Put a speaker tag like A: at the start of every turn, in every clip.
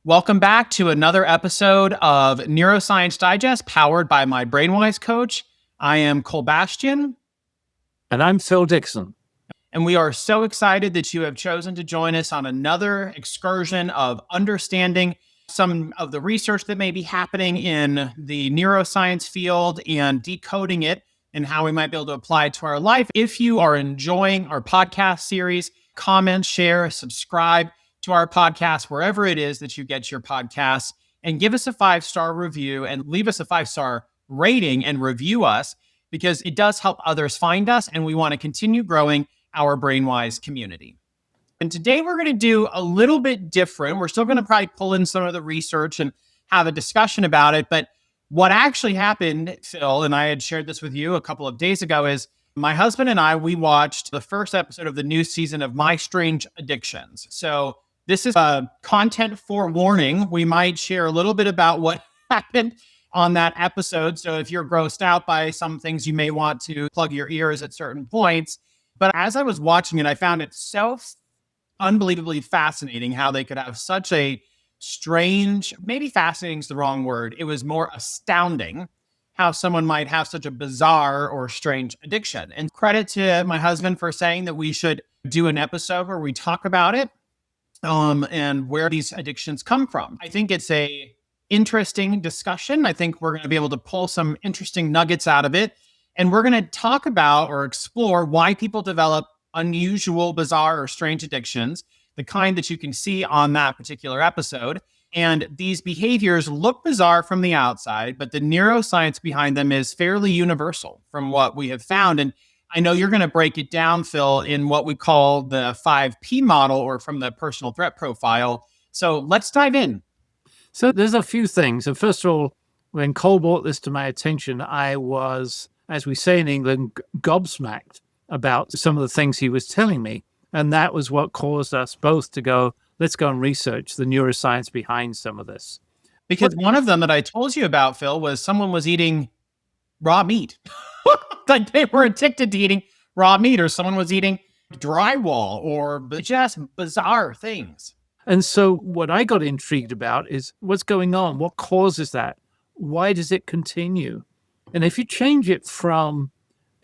A: Welcome back to another episode of Neuroscience Digest, powered by my BrainWise coach. I am Bastian.
B: And I'm Phil Dixon.
A: And we are so excited that you have chosen to join us on another excursion of understanding some of the research that may be happening in the neuroscience field and decoding it and how we might be able to apply it to our life. If you are enjoying our podcast series, comment, share, subscribe to our podcast, wherever it is that you get your podcasts, and give us a 5-star review and leave us a 5-star rating and review us, because it does help others find us, and we want to continue growing our BrainWise community. And today we're going to do a little bit different. We're still going to probably pull in some of the research and have a discussion about it. But what actually happened, Phil, and I had shared this with you a couple of days ago, is my husband and I, we watched the first episode of the new season of My Strange Addictions. So this is a content forewarning. We might share a little bit about what happened on that episode. So if you're grossed out by some things, you may want to plug your ears at certain points. But as I was watching it, I found it so unbelievably fascinating how they could have such a strange, maybe fascinating is the wrong word. It was more astounding how someone might have such a bizarre or strange addiction. And credit to my husband for saying that we should do an episode where we talk about it and where these addictions come from. I think it's a interesting discussion. I think we're going to be able to pull some interesting nuggets out of it. And we're going to talk about or explore why people develop unusual, bizarre, or strange addictions, the kind that you can see on that particular episode. And these behaviors look bizarre from the outside, but the neuroscience behind them is fairly universal from what we have found. And I know you're going to break it down, Phil, in what we call the 5P model, or from the personal threat profile. So let's dive in.
B: So there's a few things. And first of all, when Cole brought this to my attention, I was, as we say in England, gobsmacked about some of the things he was telling me. And that was what caused us both to go, let's go and research the neuroscience behind some of this.
A: Because one of them that I told you about, Phil, was someone was eating raw meat. Like they were addicted to eating raw meat, or someone was eating drywall, or just bizarre things.
B: And so what I got intrigued about is what's going on? What causes that? Why does it continue? And if you change it from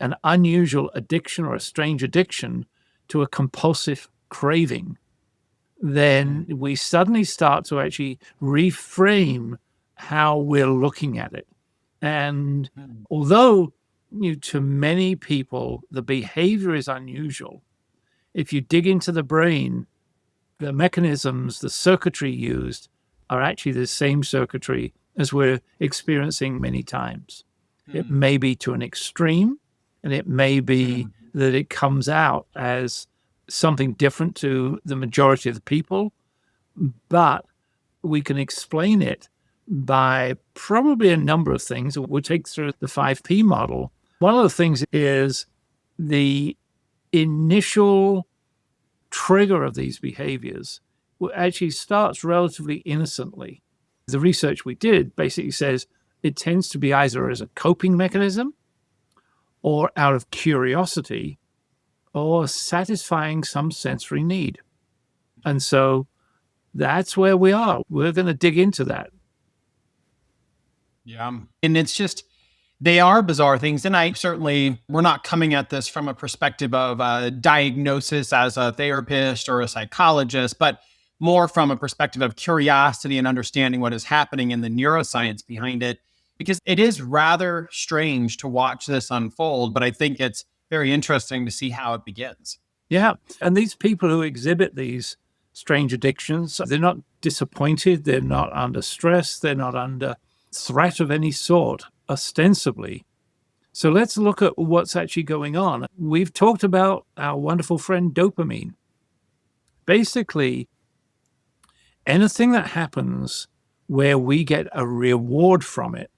B: an unusual addiction or a strange addiction to a compulsive craving, then we suddenly start to actually reframe how we're looking at it. And although to many people, the behavior is unusual, if you dig into the brain, the mechanisms, the circuitry used are actually the same circuitry as we're experiencing many times. It may be to an extreme, and it may be that it comes out as something different to the majority of the people, but we can explain it by probably a number of things. We'll take through the 5P model. One of the things is the initial trigger of these behaviors actually starts relatively innocently. The research we did basically says it tends to be either as a coping mechanism or out of curiosity or satisfying some sensory need. And so that's where we are. We're going to dig into that.
A: Yeah. And it's just, they are bizarre things. And we're not coming at this from a perspective of a diagnosis as a therapist or a psychologist, but more from a perspective of curiosity and understanding what is happening in the neuroscience behind it, because it is rather strange to watch this unfold, but I think it's very interesting to see how it begins.
B: Yeah. And these people who exhibit these strange addictions, they're not disappointed. They're not under stress. They're not under threat of any sort, ostensibly. So let's look at what's actually going on. We've talked about our wonderful friend dopamine. Basically, anything that happens where we get a reward from it,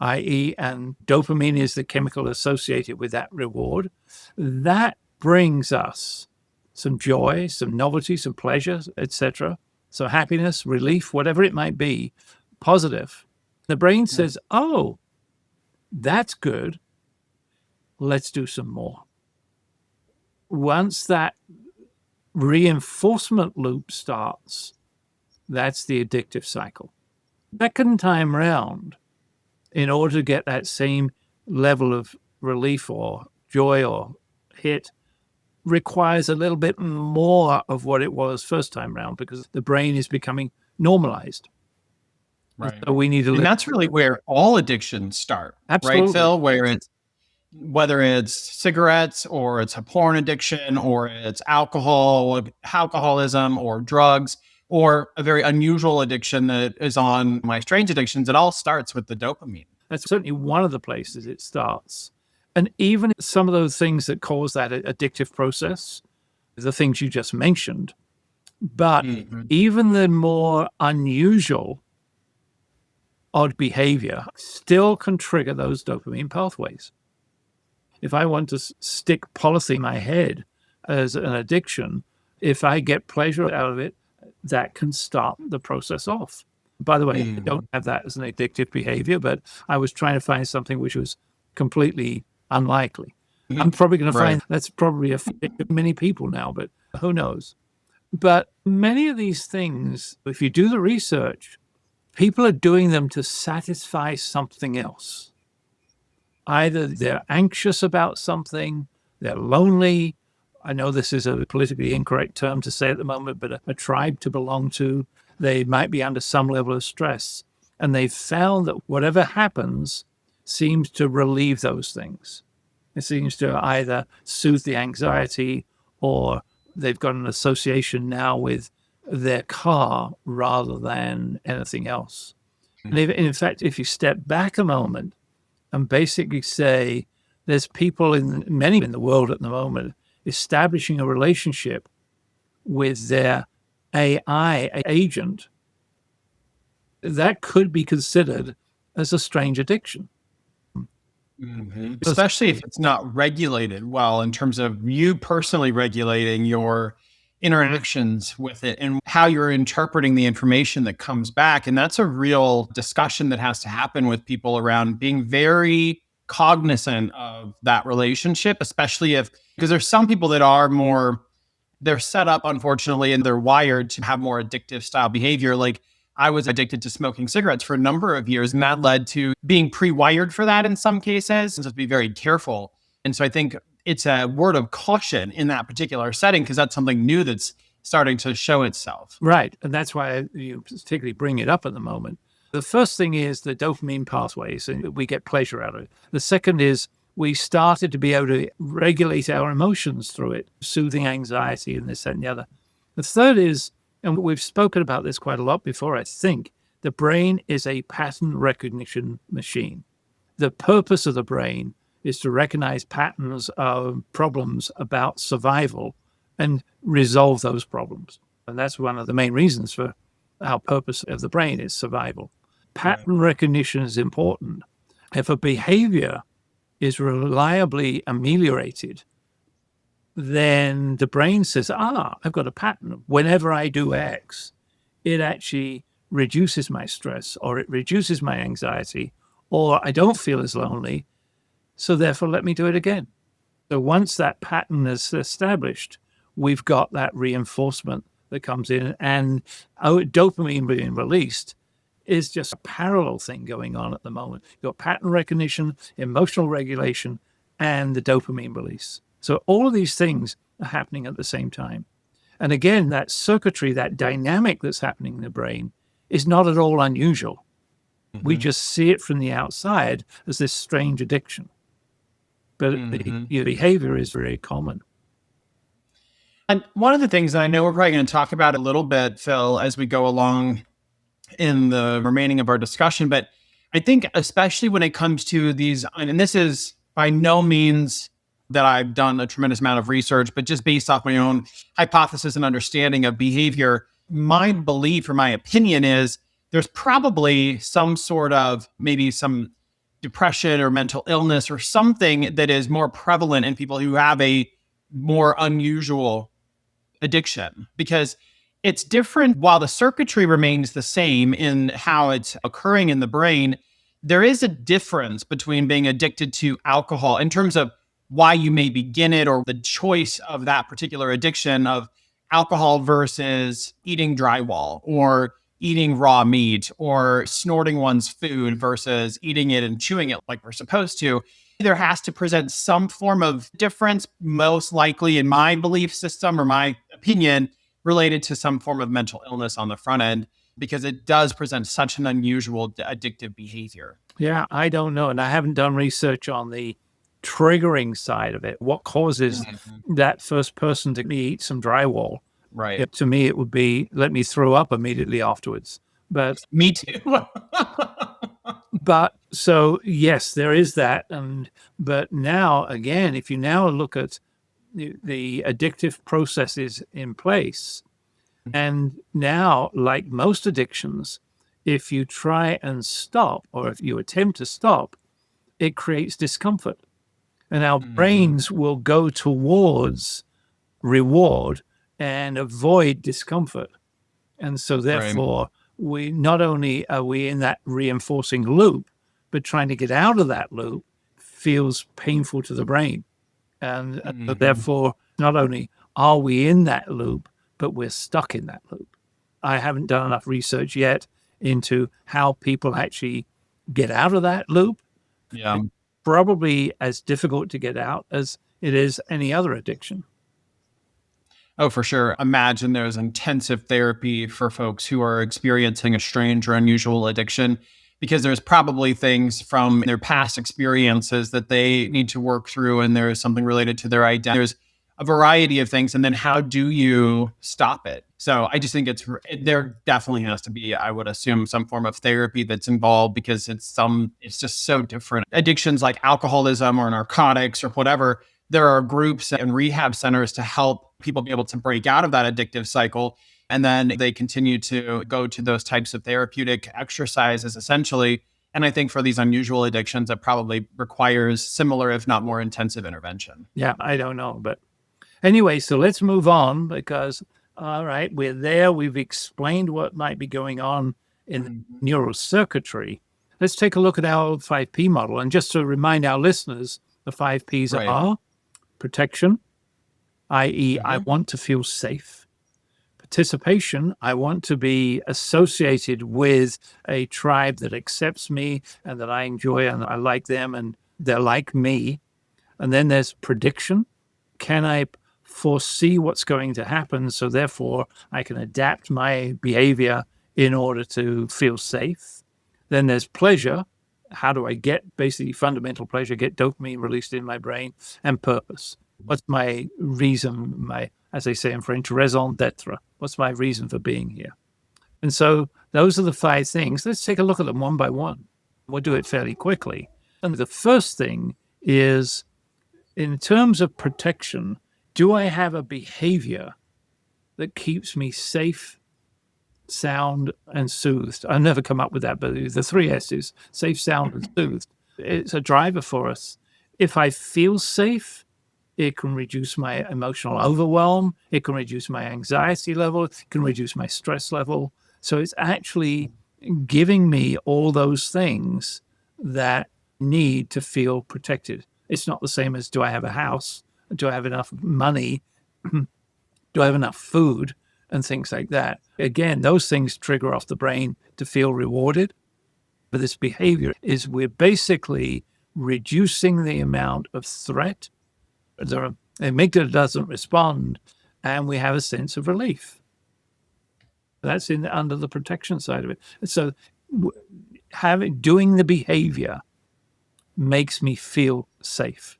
B: i.e., and dopamine is the chemical associated with that reward, that brings us some joy, some novelty, some pleasure, etc. So happiness, relief, whatever it might be, positive. The brain says, oh, that's good. Let's do some more. Once that reinforcement loop starts, That's the addictive cycle. Second time round, in order to get that same level of relief or joy or hit, requires a little bit more of what it was first time round because the brain is becoming normalized.
A: Right.
B: So we need to
A: And
B: live.
A: that's really where all addictions start, right,
B: Absolutely.
A: Phil? Whether it's cigarettes or it's a porn addiction or it's alcoholism or drugs or a very unusual addiction that is on my strange addictions, it all starts with the dopamine.
B: That's certainly one of the places it starts. And even some of those things that cause that addictive process, the things you just mentioned, but even the more unusual odd behavior still can trigger those dopamine pathways. If I want to stick policy in my head as an addiction, if I get pleasure out of it, that can start the process off. By the way, I don't have that as an addictive behavior, but I was trying to find something which was completely unlikely. I'm probably going to find that's probably affected many people now, but who knows? But many of these things, if you do the research, people are doing them to satisfy something else. Either they're anxious about something, they're lonely. I know this is a politically incorrect term to say at the moment, but a tribe to belong to, they might be under some level of stress. And they've found that whatever happens seems to relieve those things. It seems to either soothe the anxiety or they've got an association now with their car rather than anything else. And in fact, if you step back a moment and basically say there's people many in the world at the moment establishing a relationship with their AI agent, that could be considered as a strange addiction.
A: Especially if it's not regulated well in terms of you personally regulating your interactions with it and how you're interpreting the information that comes back. And that's a real discussion that has to happen with people around being very cognizant of that relationship, especially because there's some people that are more, they're set up, unfortunately, and they're wired to have more addictive style behavior. Like I was addicted to smoking cigarettes for a number of years, and that led to being pre-wired for that in some cases. And so to be very careful. And so I think it's a word of caution in that particular setting because that's something new that's starting to show itself.
B: Right. And that's why you particularly bring it up at the moment. The first thing is the dopamine pathways, and we get pleasure out of it. The second is we started to be able to regulate our emotions through it, soothing anxiety and this, that, and the other. The third is, and we've spoken about this quite a lot before, I think, the brain is a pattern recognition machine. The purpose of the brain is to recognize patterns of problems about survival and resolve those problems. And that's one of the main reasons for our purpose of the brain is survival. Pattern recognition is important. If a behavior is reliably ameliorated, then the brain says, I've got a pattern. Whenever I do X, it actually reduces my stress or it reduces my anxiety or I don't feel as lonely. So therefore, let me do it again. So once that pattern is established, we've got that reinforcement that comes in and dopamine being released is just a parallel thing going on at the moment. You've got pattern recognition, emotional regulation, and the dopamine release. So all of these things are happening at the same time. And again, that circuitry, that dynamic that's happening in the brain is not at all unusual. We just see it from the outside as this strange addiction. But the behavior is very common.
A: And one of the things that I know we're probably going to talk about a little bit, Phil, as we go along in the remaining of our discussion, but I think especially when it comes to these, and this is by no means that I've done a tremendous amount of research, but just based off my own hypothesis and understanding of behavior, my belief or my opinion is there's probably some sort of maybe some depression or mental illness or something that is more prevalent in people who have a more unusual addiction because it's different. While the circuitry remains the same in how it's occurring in the brain, there is a difference between being addicted to alcohol in terms of why you may begin it or the choice of that particular addiction of alcohol versus eating drywall or eating raw meat or snorting one's food versus eating it and chewing it like we're supposed to. There has to present some form of difference, most likely in my belief system or my opinion, related to some form of mental illness on the front end, because it does present such an unusual addictive behavior.
B: Yeah, I don't know. And I haven't done research on the triggering side of it. What causes that first person to eat some drywall?
A: Right.
B: To me, it would be let me throw up immediately afterwards. But
A: Me too.
B: so yes, there is that. But now again, if you now look at the addictive processes in place, and now, like most addictions, if you try and stop or if you attempt to stop, it creates discomfort. And our brains will go towards reward and avoid discomfort. And so therefore, we not only are we in that reinforcing loop, but trying to get out of that loop feels painful to the brain. And therefore, not only are we in that loop, but we're stuck in that loop. I haven't done enough research yet into how people actually get out of that loop.
A: Yeah.
B: It's probably as difficult to get out as it is any other addiction.
A: Oh, for sure. Imagine there's intensive therapy for folks who are experiencing a strange or unusual addiction, because there's probably things from their past experiences that they need to work through, and there's something related to their identity. There's a variety of things. And then how do you stop it? So I just think there definitely has to be, I would assume, some form of therapy that's involved, because it's just so different. Addictions like alcoholism or narcotics or whatever, there are groups and rehab centers to help people be able to break out of that addictive cycle. And then they continue to go to those types of therapeutic exercises, essentially. And I think for these unusual addictions, it probably requires similar, if not more intensive intervention.
B: Yeah, I don't know. But anyway, so let's move on because, all right, we're there. We've explained what might be going on in neurocircuitry. Let's take a look at our 5P model. And just to remind our listeners, the 5Ps are protection, i.e., I want to feel safe. Participation, I want to be associated with a tribe that accepts me and that I enjoy and I like them and they're like me. And then there's prediction. Can I foresee what's going to happen? So therefore, I can adapt my behavior in order to feel safe. Then there's pleasure. How do I get basically fundamental pleasure, get dopamine released in my brain, and purpose? What's my reason, as they say in French, raison d'etre? What's my reason for being here? And so those are the 5 things. Let's take a look at them one by one. We'll do it fairly quickly. And the first thing is, in terms of protection, do I have a behavior that keeps me safe, sound, and soothed? I've never come up with that, but the 3 S's, safe, sound, and soothed. It's a driver for us. If I feel safe, it can reduce my emotional overwhelm. It can reduce my anxiety level. It can reduce my stress level. So it's actually giving me all those things that need to feel protected. It's not the same as, do I have a house? Do I have enough money? Do I have enough food? And things like that. Again, those things trigger off the brain to feel rewarded. But this behavior is we're basically reducing the amount of threat. The amygdala doesn't respond, and we have a sense of relief. That's under the protection side of it. So doing the behavior makes me feel safe.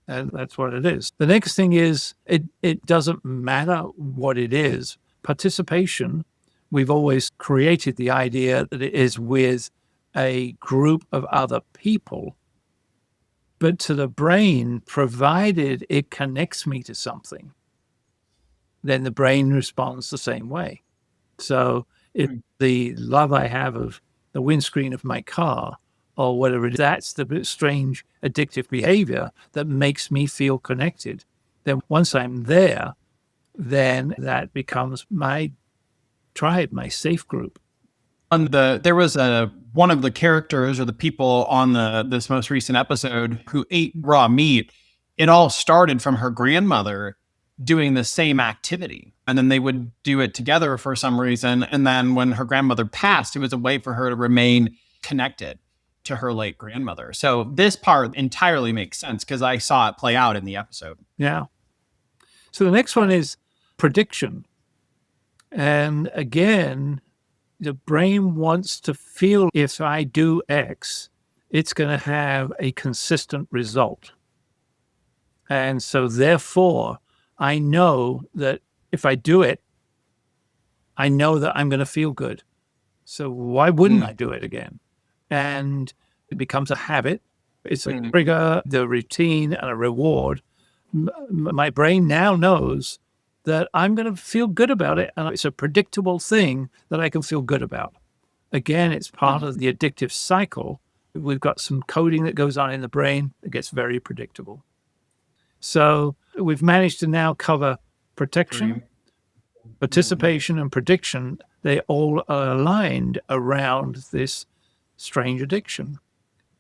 B: And that's what it is. The next thing is it doesn't matter what it is. Participation, we've always created the idea that it is with a group of other people. But to the brain, provided it connects me to something, then the brain responds the same way. So if the love I have of the windscreen of my car or whatever it is, that's the strange addictive behavior that makes me feel connected. Then once I'm there, then that becomes my tribe, my safe group.
A: There was one of the characters or the people on this most recent episode who ate raw meat. It all started from her grandmother doing the same activity. And then they would do it together for some reason. And then when her grandmother passed, it was a way for her to remain connected to her late grandmother. So this part entirely makes sense because I saw it play out in the episode.
B: Yeah. So the next one is prediction. And again, the brain wants to feel if I do X, it's going to have a consistent result. And so therefore, I know that if I do it, I know that I'm going to feel good. So why wouldn't I do it again? And it becomes a habit. It's a trigger, the routine, and a reward. My brain now knows that I'm going to feel good about it. And it's a predictable thing that I can feel good about. Again, it's part of the addictive cycle. We've got some coding that goes on in the brain that gets very predictable. So we've managed to now cover protection, participation, and prediction. They all are aligned around this strange addiction,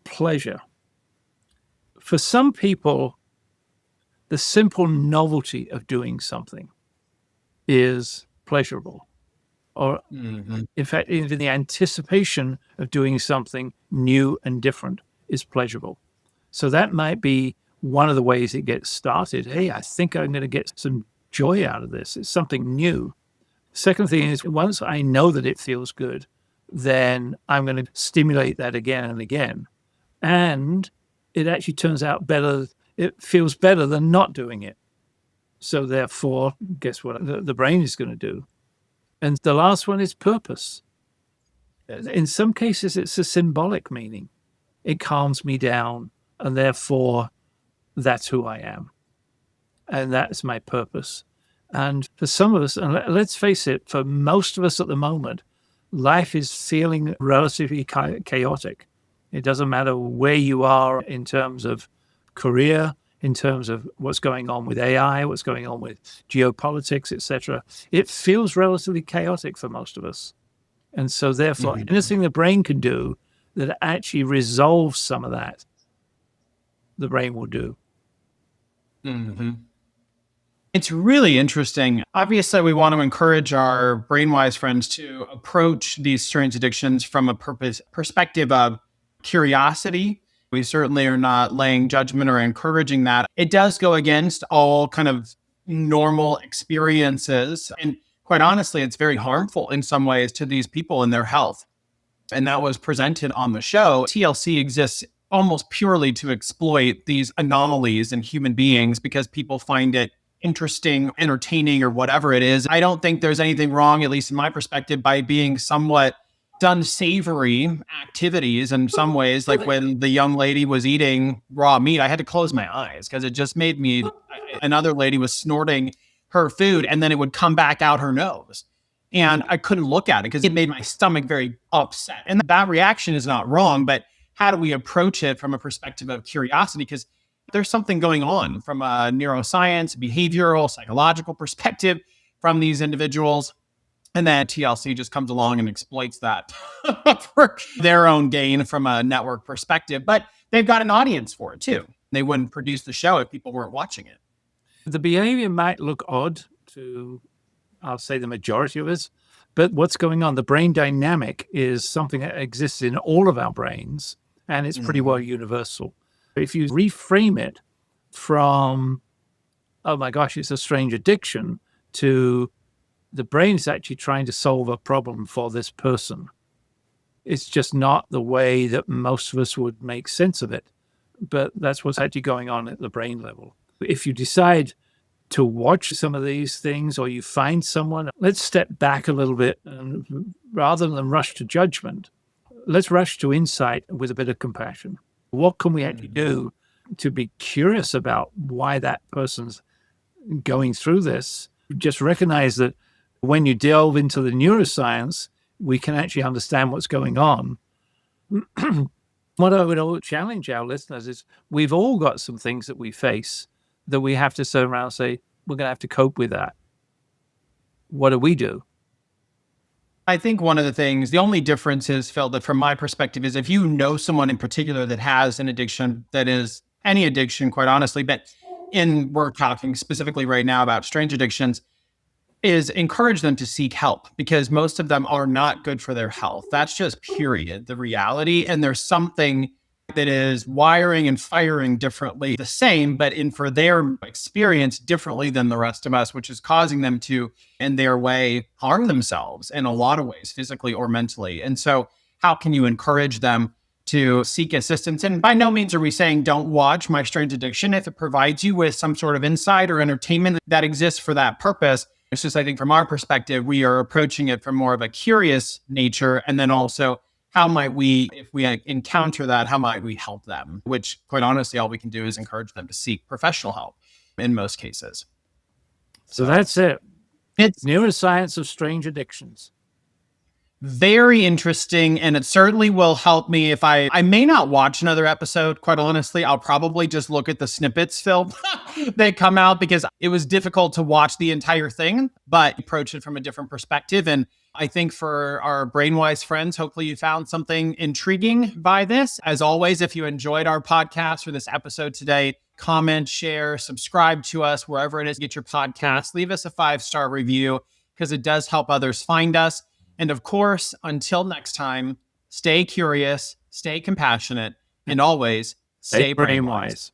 B: pleasure. For some people, the simple novelty of doing something is pleasurable. Or in fact, even the anticipation of doing something new and different is pleasurable. So that might be one of the ways it gets started. Hey, I think I'm going to get some joy out of this. It's something new. Second thing is, once I know that it feels good, then I'm going to stimulate that again and again. And it actually turns out better. It feels better than not doing it. So therefore, guess what the brain is going to do? And the last one is purpose. In some cases, it's a symbolic meaning. It calms me down, and therefore, that's who I am. And that's my purpose. And for some of us, and let's face it, for most of us at the moment, life is feeling relatively chaotic. It doesn't matter where you are in terms of career, in terms of what's going on with AI, what's going on with geopolitics, etc. It feels relatively chaotic for most of us. And so therefore, anything the brain can do that actually resolves some of that, the brain will do.
A: It's really interesting. Obviously, we want to encourage our BrainWise friends to approach these strange addictions from a perspective of curiosity. We certainly are not laying judgment or encouraging that. It does go against all kind of normal experiences. And quite honestly, it's very harmful in some ways to these people and their health. And that was presented on the show. TLC exists almost purely to exploit these anomalies in human beings because people find it interesting, entertaining, or whatever it is. I don't think there's anything wrong, at least in my perspective, by being somewhat unsavory activities in some ways. Like when the young lady was eating raw meat, I had to close my eyes because it just made me, another lady was snorting her food and then it would come back out her nose. And I couldn't look at it because it made my stomach very upset. And that reaction is not wrong, but how do we approach it from a perspective of curiosity? Because there's something going on from a neuroscience, behavioral, psychological perspective from these individuals. And then TLC just comes along and exploits that for their own gain from a network perspective. But they've got an audience for it too. They wouldn't produce the show if people weren't watching it.
B: The behavior might look odd to, I'll say, the majority of us. But what's going on? The brain dynamic is something that exists in all of our brains, and it's pretty well universal. If you reframe it from, oh my gosh, it's a strange addiction, to the brain is actually trying to solve a problem for this person. It's just not the way that most of us would make sense of it. But that's what's actually going on at the brain level. If you decide to watch some of these things or you find someone, let's step back a little bit and rather than rush to judgment, let's rush to insight with a bit of compassion. What can we actually do to be curious about why that person's going through this? Just recognize that when you delve into the neuroscience, we can actually understand what's going on. What I would challenge our listeners is we've all got some things that we face that we have to turn around and say, we're going to have to cope with that. What do we do?
A: I think one of the things, the only difference is, Phil, that from my perspective is if you know someone in particular that has an addiction, that is any addiction, quite honestly, but and we're talking specifically right now about strange addictions, is encourage them to seek help because most of them are not good for their health. That's just period, the reality. And there's something that is wiring and firing differently, the same, but in for their experience differently than the rest of us, which is causing them to, in their way, harm themselves in a lot of ways, physically or mentally. And so, how can you encourage them to seek assistance? And by no means are we saying don't watch My Strange Addiction if it provides you with some sort of insight or entertainment that exists for that purpose. It's just, I think, from our perspective, we are approaching it from more of a curious nature. And then also, how might we, if we encounter that, how might we help them? Which, quite honestly, all we can do is encourage them to seek professional help in most cases.
B: So that's it.
A: It's
B: Neuroscience of Strange Addictions.
A: very interesting, and it certainly will help me if I may not watch another episode, quite honestly. I'll probably just look at the snippets, Phil, that come out because it was difficult to watch the entire thing, but approach it from a different perspective. And I think for our BrainWise friends, hopefully you found something intriguing by this. As always, if you enjoyed our podcast or this episode today, comment, share, subscribe to us wherever it is you get your podcast. Leave us a 5-star review because it does help others find us. And of course, until next time, stay curious, stay compassionate, and always stay brainwise.